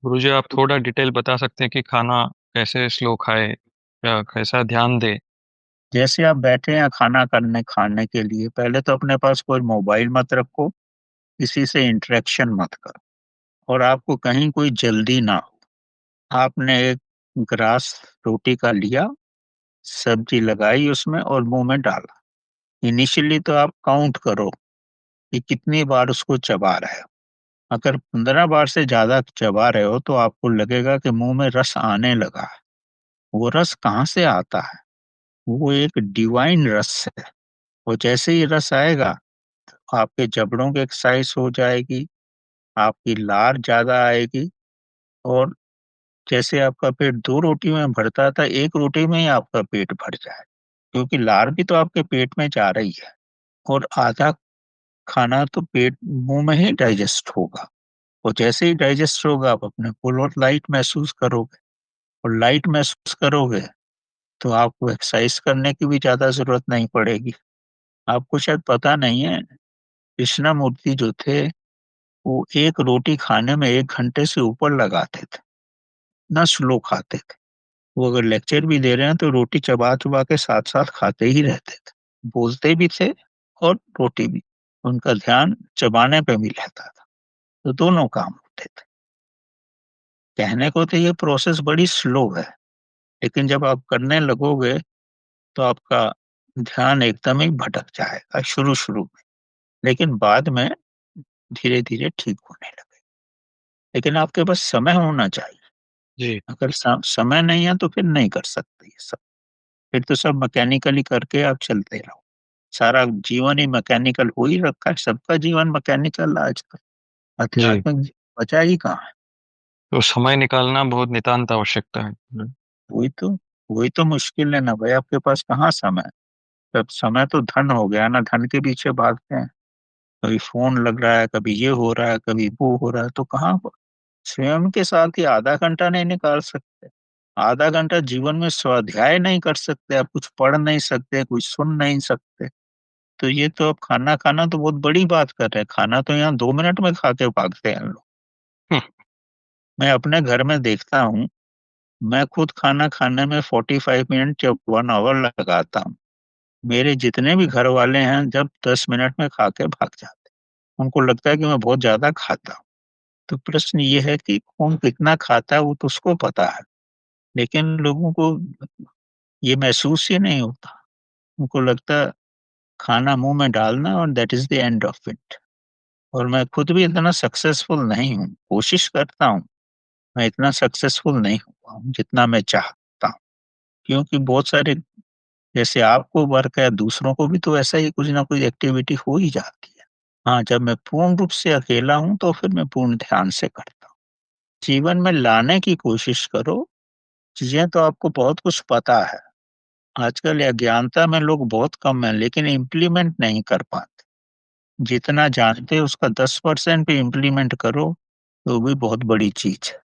गुरुजी, आप थोड़ा डिटेल बता सकते हैं कि खाना कैसे स्लो खाए या कैसा ध्यान दे। जैसे आप बैठे हैं खाना करने खाने के लिए, पहले तो अपने पास कोई मोबाइल मत रखो, किसी से इंटरेक्शन मत करो, और आपको कहीं कोई जल्दी ना हो। आपने एक ग्रास रोटी का लिया, सब्जी लगाई उसमें और मुंह में डाला। इनिशियली तो आप काउंट करो कि कितनी बार उसको चबा रहे हो। अगर 15 बार से ज्यादा चबा रहे हो तो आपको लगेगा कि मुंह में रस आने लगा है। वो रस कहाँ से आता है? वो एक डिवाइन रस है। और जैसे ही रस आएगा, आपके जबड़ों की एक्सरसाइज हो जाएगी, आपकी लार ज्यादा आएगी। और जैसे आपका पेट 2 रोटी में भरता था, 1 रोटी में ही आपका पेट भर जाए, क्योंकि लार भी तो आपके पेट में जा रही है। और आधा खाना तो पेट मुंह में ही डाइजेस्ट होगा। और जैसे ही डाइजेस्ट होगा, आप अपने फुल और लाइट महसूस करोगे। और लाइट महसूस करोगे तो आपको एक्सरसाइज करने की भी ज्यादा जरूरत नहीं पड़ेगी। आपको शायद पता नहीं है, कृष्णमूर्ति जो थे, वो 1 रोटी खाने में 1 घंटे से ऊपर लगाते थे। ना स्लो खाते थे। वो अगर लेक्चर भी दे रहे हैं तो रोटी चबा चबा के साथ साथ खाते ही रहते थे। बोलते भी थे और रोटी भी। उनका ध्यान चबाने पे भी रहता था। तो दोनों काम होते थे। कहने को तो ये प्रोसेस बड़ी स्लो है, लेकिन जब आप करने लगोगे तो आपका ध्यान एकदम ही भटक जाएगा शुरू शुरू में। लेकिन बाद में धीरे धीरे ठीक होने लगे। लेकिन आपके पास समय होना चाहिए। जी। अगर समय नहीं है तो फिर नहीं कर सकते ये सब। फिर तो सब मैकेनिकली करके आप चलते रहो। सारा जीवन ही मैकेनिकल हो ही रखा है। सबका जीवन मैकेनिकल आजकल। जी। आध्यात्मिक बचा ही कहाँ है? तो समय निकालना बहुत नितांत आवश्यकता है। वही तो वही तो मुश्किल है ना भाई, आपके पास कहाँ समय है? अब समय तो धन हो गया ना, धन के पीछे भागते हैं। कभी फोन लग रहा है, कभी ये हो रहा है, कभी वो हो रहा है, तो कहाँ स्वयं के साथ ही आधा घंटा नहीं निकाल सकते? आधा घंटा जीवन में स्वाध्याय नहीं कर सकते? आप कुछ पढ़ नहीं सकते, कुछ सुन नहीं सकते? तो ये तो अब खाना खाना तो बहुत बड़ी बात कर रहे हैं। खाना तो यहाँ 2 मिनट में खा के भागते हैं लोग। हम्म। मैं अपने घर में देखता हूँ, मैं खुद खाना खाने में 45 मिनट या 1 आवर लगाता हूँ। मेरे जितने भी घर वाले हैं, जब 10 मिनट में खा के भाग जाते हैं। उनको लगता है कि मैं बहुत ज्यादा खाता हूँ। तो प्रश्न ये है कि कौन कितना खाता है वो तो उसको पता है। लेकिन लोगों को ये महसूस ही नहीं होता। उनको लगता है खाना मुंह में डालना और that is the end of it. और मैं खुद भी इतना सक्सेसफुल नहीं हूँ। कोशिश करता हूँ, मैं इतना सक्सेसफुल नहीं हुआ हूँ जितना मैं चाहता हूँ। क्योंकि बहुत सारे, जैसे आपको वर्क है, दूसरों को भी तो ऐसा ही कुछ ना कुछ एक्टिविटी हो ही जाती है। हाँ, जब मैं पूर्ण रूप से अकेला हूँ तो फिर मैं पूर्ण ध्यान से करता हूँ। जीवन में लाने की कोशिश करो। चीजें तो आपको बहुत कुछ पता है। आजकल अज्ञानता में लोग बहुत कम हैं, लेकिन इम्प्लीमेंट नहीं कर पाते। जितना जानते हैं उसका 10% भी इम्प्लीमेंट करो, तो भी बहुत बड़ी चीज है।